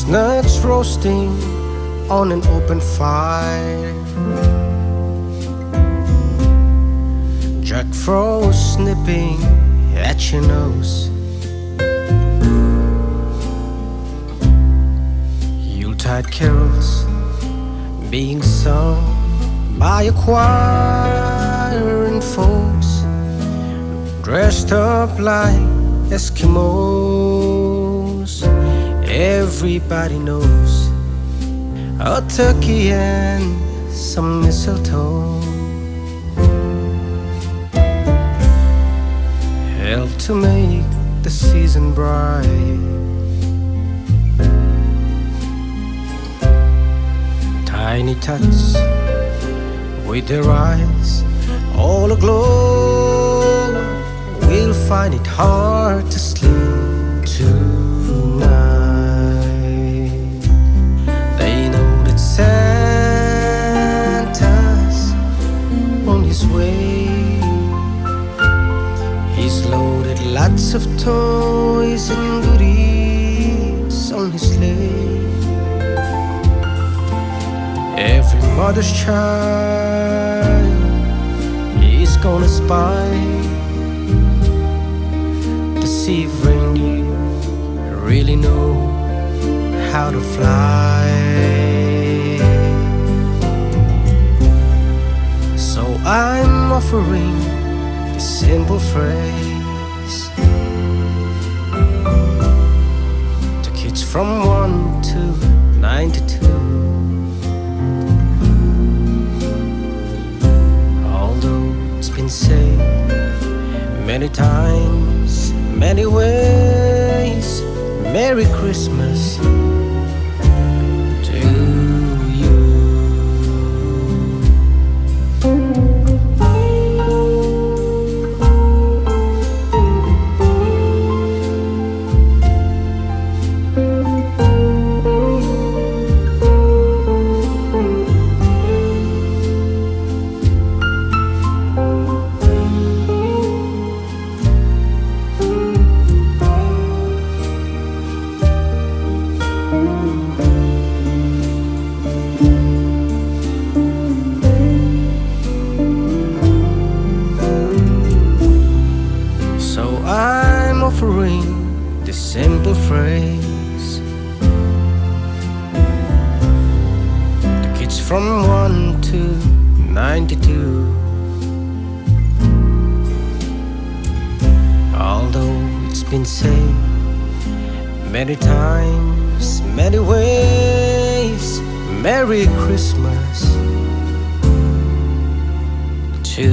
Chestnuts roasting on an open fire. Jack Frost nipping at your nose. Yuletide carols being sung by a choir and folks dressed up like Eskimos. Everybody knows a turkey and some mistletoe help to make the season bright. Tiny tots with their eyes all aglow will find it hard to sleep tonight. They know that Santa's on his way. He's loaded lots of toys and goodies on his sleigh. Every mother's child is gonna spy to see if reindeer really know how to fly. So I'm offering this simple phrase to kids from 1 to 92. It's been said many times, many ways. Merry Christmas to you. I'm offering this simple phrase to kids from 1 to 92. Although it's been said many times, many ways, Merry Christmas to